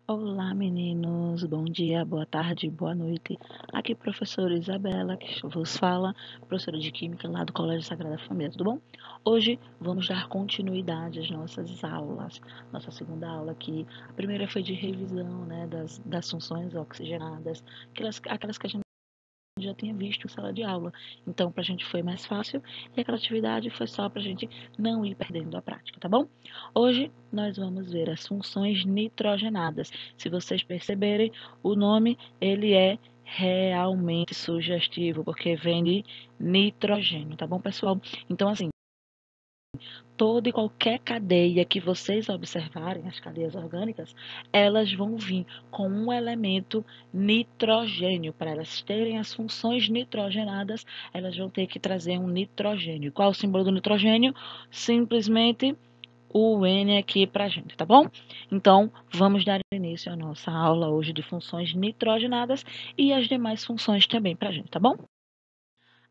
Olá, meninos. Bom dia, boa tarde, boa noite. Aqui, professora Isabela, que vos fala, professora de Química lá do Colégio Sagrada Família, tudo bom? Hoje vamos dar continuidade às nossas aulas. Nossa segunda aula aqui, a primeira foi de revisão, né, das funções oxigenadas, aquelas que a gente já tinha visto em sala de aula. Então, para a gente foi mais fácil e aquela atividade foi só para a gente não ir perdendo a prática, tá bom? Hoje nós vamos ver as funções nitrogenadas. Se vocês perceberem, o nome ele é realmente sugestivo, porque vem de nitrogênio, tá bom, pessoal? Então, assim, toda e qualquer cadeia que vocês observarem, as cadeias orgânicas, elas vão vir com um elemento nitrogênio. Para elas terem as funções nitrogenadas, elas vão ter que trazer um nitrogênio. Qual é o símbolo do nitrogênio? Simplesmente o N aqui para a gente, tá bom? Então, vamos dar início à nossa aula hoje de funções nitrogenadas e as demais funções também para a gente, tá bom?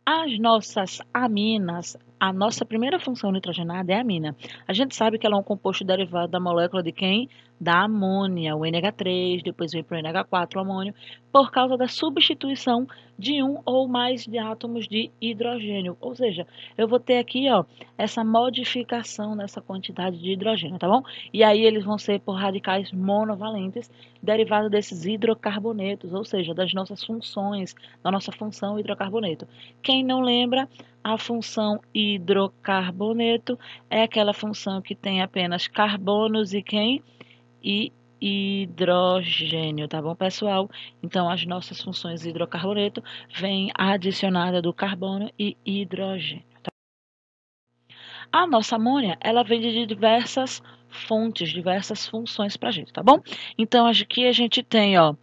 As nossas aminas, a nossa primeira função nitrogenada é a amina. A gente sabe que ela é um composto derivado da molécula de quem? Da amônia, o NH3, depois vem para o NH4, o amônio, por causa da substituição de um ou mais de átomos de hidrogênio. Ou seja, eu vou ter aqui, ó, essa modificação nessa quantidade de hidrogênio, tá bom? E aí eles vão ser por radicais monovalentes, derivados desses hidrocarbonetos, ou seja, das nossas funções, da nossa função hidrocarboneto. Quem não lembra, a função hidrocarboneto é aquela função que tem apenas carbonos e quem? E hidrogênio, tá bom, pessoal? Então, as nossas funções hidrocarboneto vêm adicionada do carbono e hidrogênio. A nossa amônia, ela vem de diversas fontes, diversas funções para a gente, tá bom? Então, aqui a gente tem, ó,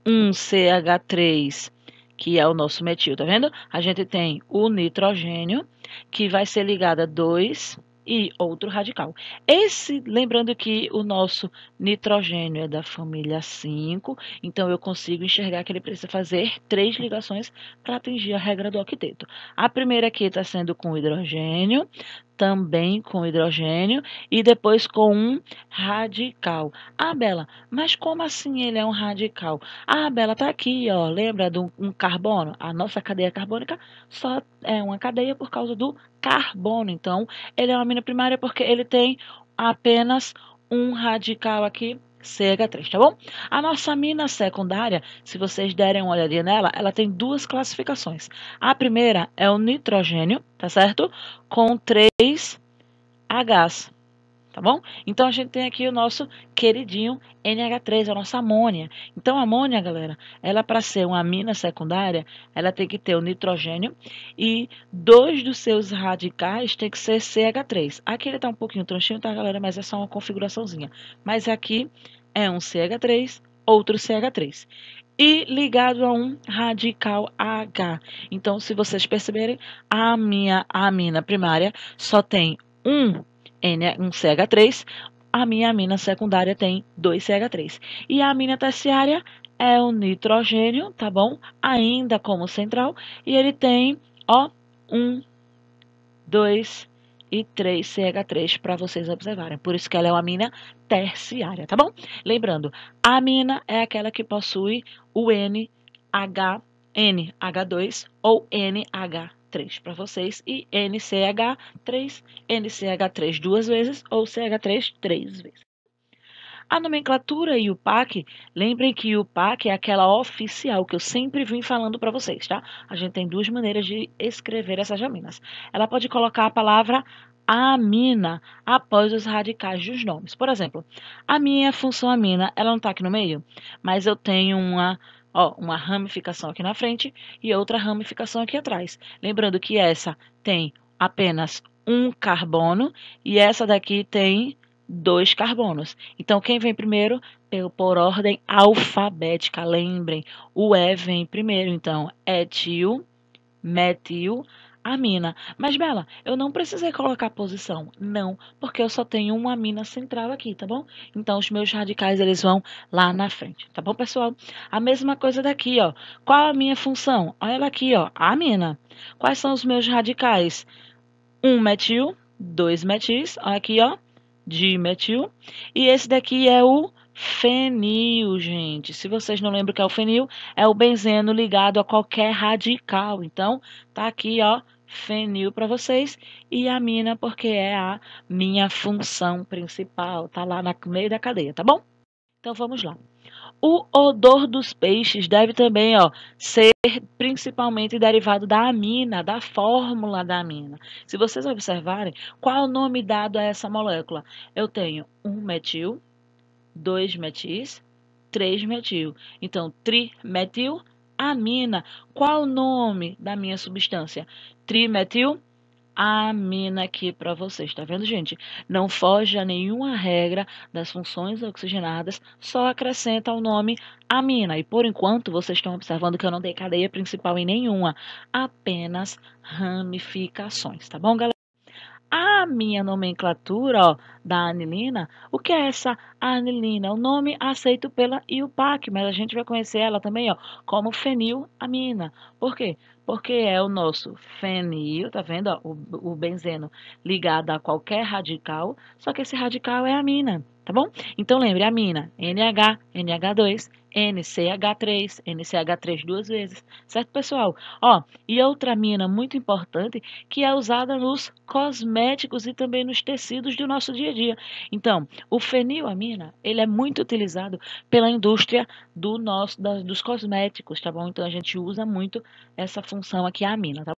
um CH3, que é o nosso metil, tá vendo? A gente tem o nitrogênio, que vai ser ligado a 2 e outro radical. Lembrando que o nosso nitrogênio é da família 5, então eu consigo enxergar que ele precisa fazer 3 ligações para atingir a regra do octeto. A primeira aqui está sendo com hidrogênio, também com hidrogênio, e depois com um radical. Ah, Bela, mas como assim ele é um radical? Ah, Bela, tá aqui, ó. Lembra de um carbono? A nossa cadeia carbônica só é uma cadeia por causa do carbono. Então, ele é uma amina primária porque ele tem apenas um radical aqui, CH3, tá bom? A nossa amina secundária, se vocês derem uma olhadinha nela, ela tem duas classificações. A primeira é o nitrogênio, tá certo? Com 3 Hs. Tá bom? Então, a gente tem aqui o nosso queridinho NH3, a nossa amônia. Então, a amônia, galera, ela para ser uma amina secundária, ela tem que ter o nitrogênio e 2 dos seus radicais tem que ser CH3. Aqui ele tá um pouquinho tronchinho, tá, galera? Mas é só uma configuraçãozinha. Mas aqui é um CH3, outro CH3. E ligado a um radical H. Então, se vocês perceberem, a minha amina primária só tem um CH3, a minha amina secundária tem 2 CH3. E a amina terciária é o nitrogênio, tá bom? Ainda como central, e ele tem, ó, 1, 2 e 3 CH3 para vocês observarem. Por isso que ela é uma amina terciária, tá bom? Lembrando, a amina é aquela que possui o NH2 ou NH3 para vocês e NCH3 duas vezes ou CH3 três vezes. A nomenclatura e o PAC, lembrem que o PAC é aquela oficial que eu sempre vim falando para vocês, tá? A gente tem duas maneiras de escrever essas aminas. Ela pode colocar a palavra amina após os radicais dos nomes. Por exemplo, a minha função amina, ela não está aqui no meio, mas eu tenho uma ramificação aqui na frente e outra ramificação aqui atrás. Lembrando que essa tem apenas um carbono e essa daqui tem 2 carbonos. Então, quem vem primeiro? Por ordem alfabética. Lembrem, o E vem primeiro. Então, etil, metil, amina. Mas, Bela, eu não precisei colocar posição. Não, porque eu só tenho uma amina central aqui, tá bom? Então, os meus radicais, eles vão lá na frente, tá bom, pessoal? A mesma coisa daqui, ó. Qual a minha função? Olha ela aqui, ó, a amina. Quais são os meus radicais? 1 metil, 2 metis, aqui, ó, dimetil. E esse daqui é o fenil, gente. Se vocês não lembram o que é o fenil, é o benzeno ligado a qualquer radical. Então, tá aqui, ó, fenil para vocês e amina porque é a minha função principal, tá lá no meio da cadeia, tá bom? Então vamos lá. O odor dos peixes deve também, ó, ser principalmente derivado da amina, da fórmula da amina. Se vocês observarem, qual é o nome dado a essa molécula? Eu tenho 1-metil, 2-metis, 3-metil. Então, trimetilamina. Qual o nome da minha substância? Trimetilamina aqui para vocês, tá vendo, gente? Não foge a nenhuma regra das funções oxigenadas, só acrescenta o nome amina. E por enquanto, vocês estão observando que eu não dei cadeia principal em nenhuma, apenas ramificações, tá bom, galera? A minha nomenclatura, ó, da anilina, o que é essa anilina? O nome aceito pela IUPAC, mas a gente vai conhecer ela também, ó, como fenilamina. Por quê? Porque é o nosso fenil, tá vendo, ó, o benzeno ligado a qualquer radical, só que esse radical é amina, tá bom? Então lembre, amina, NH, NH2, NCH3, NCH3 duas vezes, certo, pessoal? Ó, e outra amina muito importante que é usada nos cosméticos e também nos tecidos do nosso dia a dia. Então, o fenilamina, ele é muito utilizado pela indústria dos cosméticos, tá bom? Então, a gente usa muito essa função aqui, a amina, tá?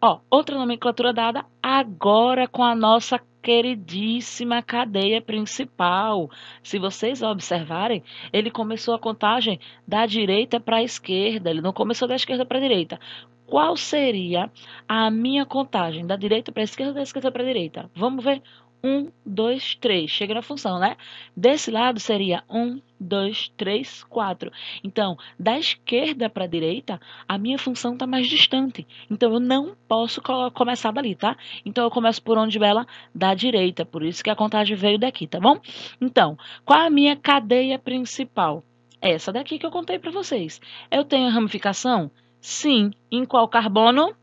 Ó, outra nomenclatura dada agora com a nossa queridíssima cadeia principal. Se vocês observarem, ele começou a contagem da direita para a esquerda, ele não começou da esquerda para a direita. Qual seria a minha contagem da direita para a esquerda, da esquerda para a direita? Vamos ver. 1, 2, 3. Chega na função, né? Desse lado seria 1, 2, 3, 4. Então, da esquerda para a direita, a minha função está mais distante. Então, eu não posso começar dali, tá? Então, eu começo por onde, Bela? Da direita. Por isso que a contagem veio daqui, tá bom? Então, qual a minha cadeia principal? Essa daqui que eu contei para vocês. Eu tenho ramificação? Sim. Em qual carbono?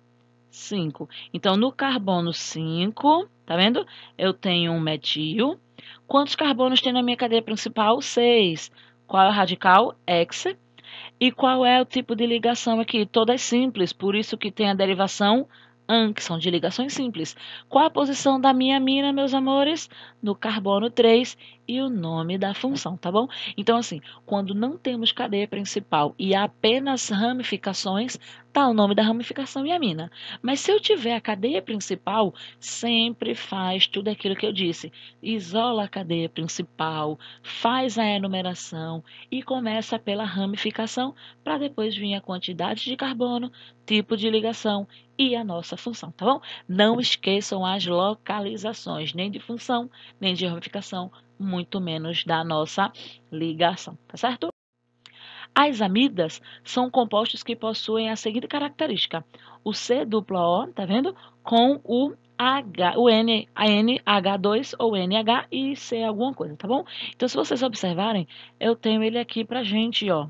5. Então, no carbono 5, tá vendo? Eu tenho um metil. Quantos carbonos tem na minha cadeia principal? 6. Qual é o radical? X. E qual é o tipo de ligação aqui? Todas simples, por isso que tem a derivação AN, que são de ligações simples. Qual a posição da minha amina, meus amores? No carbono 3 e o nome da função, tá bom? Então, assim, quando não temos cadeia principal e apenas ramificações, tá o nome da ramificação e amina. Mas se eu tiver a cadeia principal, sempre faz tudo aquilo que eu disse. Isola a cadeia principal, faz a enumeração e começa pela ramificação para depois vir a quantidade de carbono, tipo de ligação e a nossa função, tá bom? Não esqueçam as localizações, nem de função, nem de ramificação, muito menos da nossa ligação, tá certo? As amidas são compostos que possuem a seguinte característica: o C-duplo-O, tá vendo? Com o H, o N, a NH2 ou NH e C alguma coisa, tá bom? Então, se vocês observarem, eu tenho ele aqui pra gente, ó.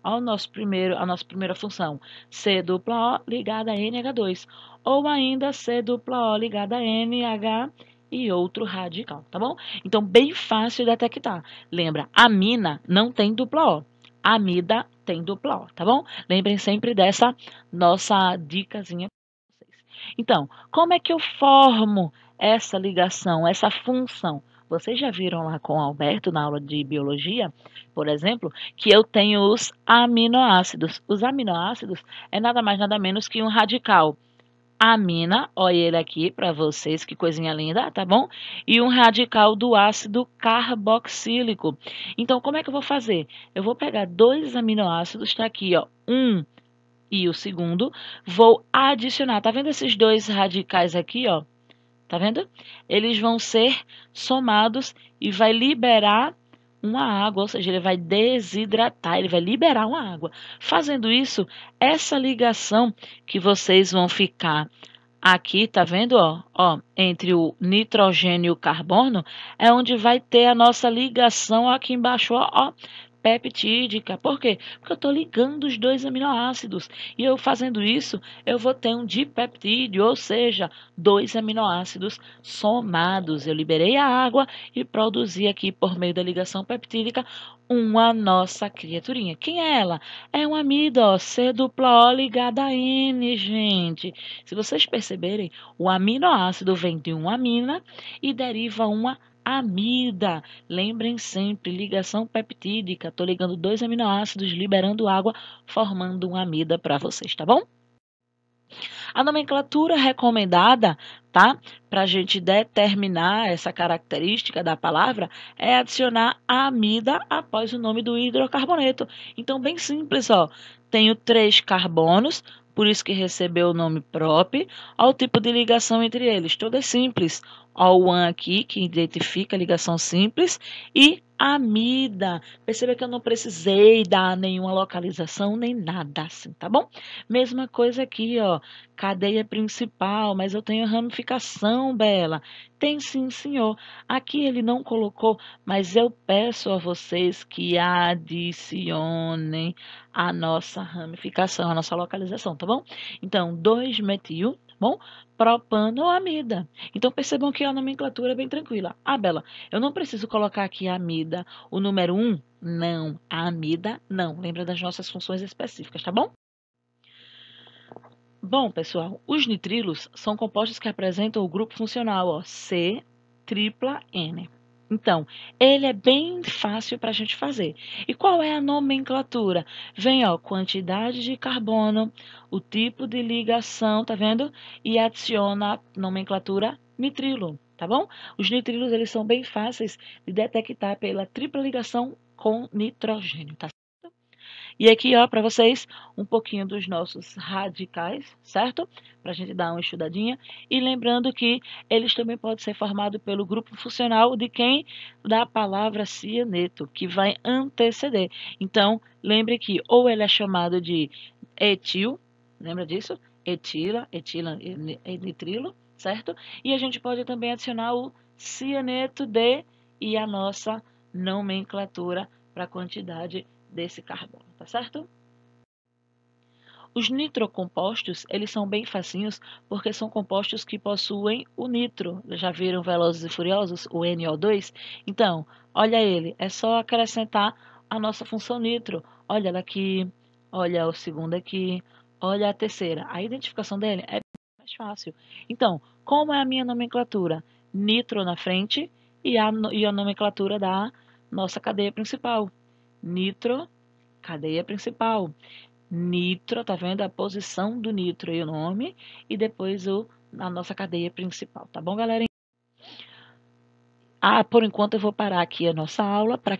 Ó, a nossa primeira função, C-duplo-O ligada a NH2, ou ainda C-duplo-O ligada a NH e outro radical, tá bom? Então, bem fácil de detectar. Lembra, amina não tem duplo O. Amida tem duplo O, tá bom? Lembrem sempre dessa nossa dicasinha para vocês. Então, como é que eu formo essa ligação, essa função? Vocês já viram lá com o Alberto na aula de biologia, por exemplo, que eu tenho os aminoácidos. Os aminoácidos é nada mais nada menos que um radical amina, olha ele aqui para vocês, que coisinha linda, tá bom? E um radical do ácido carboxílico. Então, como é que eu vou fazer? Eu vou pegar dois aminoácidos, tá aqui, ó, um e o segundo, vou adicionar, tá vendo esses dois radicais aqui, ó? Tá vendo? Eles vão ser somados e vai liberar uma água, ou seja, ele vai desidratar, ele vai liberar uma água. Fazendo isso, essa ligação que vocês vão ficar aqui, tá vendo, ó, entre o nitrogênio e o carbono, é onde vai ter a nossa ligação aqui embaixo, ó, dipeptídica. Por quê? Porque eu estou ligando os dois aminoácidos. E eu fazendo isso, eu vou ter um dipeptídeo, ou seja, dois aminoácidos somados. Eu liberei a água e produzi aqui, por meio da ligação peptídica, uma nossa criaturinha. Quem é ela? É uma amida, ó, C dupla O ligada a N, gente. Se vocês perceberem, o aminoácido vem de uma amina e deriva uma amida. Lembrem sempre, ligação peptídica. Estou ligando dois aminoácidos, liberando água, formando uma amida para vocês, tá bom? A nomenclatura recomendada, tá? Para a gente determinar essa característica da palavra é adicionar a amida após o nome do hidrocarboneto. Então, bem simples, ó. Tenho 3 carbonos, por isso que recebeu o nome próprio. Olha o tipo de ligação entre eles, todo é simples. Ó, o AN aqui, que identifica a ligação simples, e amida. Perceba que eu não precisei dar nenhuma localização, nem nada assim, tá bom? Mesma coisa aqui, ó, cadeia principal, mas eu tenho ramificação, Bela. Tem sim, senhor. Aqui ele não colocou, mas eu peço a vocês que adicionem a nossa ramificação, a nossa localização, tá bom? Então, 2-metil, tá bom? Propanoamida. Então, percebam que a nomenclatura é bem tranquila. Ah, Bela, eu não preciso colocar aqui a amida, o número 1? Não, a amida não. Lembra das nossas funções específicas, tá bom? Bom, pessoal, os nitrilos são compostos que apresentam o grupo funcional, ó, C tripla N. Então, ele é bem fácil para a gente fazer. E qual é a nomenclatura? Vem, ó, quantidade de carbono, o tipo de ligação, tá vendo? E adiciona a nomenclatura nitrilo, tá bom? Os nitrilos, eles são bem fáceis de detectar pela tripla ligação com nitrogênio, tá? E aqui, ó, para vocês, um pouquinho dos nossos radicais, certo? Para a gente dar uma estudadinha. E lembrando que eles também podem ser formados pelo grupo funcional de quem? Da palavra cianeto, que vai anteceder. Então, lembre que ou ele é chamado de etil, lembra disso? Etila, nitrilo, certo? E a gente pode também adicionar o cianeto de e a nossa nomenclatura para a quantidade desse carbono, tá certo? Os nitrocompostos, eles são bem facinhos porque são compostos que possuem o nitro. Já viram Velozes e Furiosos, o NO2? Então, olha ele, é só acrescentar a nossa função nitro. Olha ela aqui, olha o segundo aqui, olha a terceira. A identificação dele é mais fácil. Então, como é a minha nomenclatura? Nitro na frente e a nomenclatura da nossa cadeia principal. Nitro, cadeia principal. Nitro, tá vendo? A posição do nitro e o nome, e depois a nossa cadeia principal, tá bom, galera? Ah, por enquanto eu vou parar aqui a nossa aula para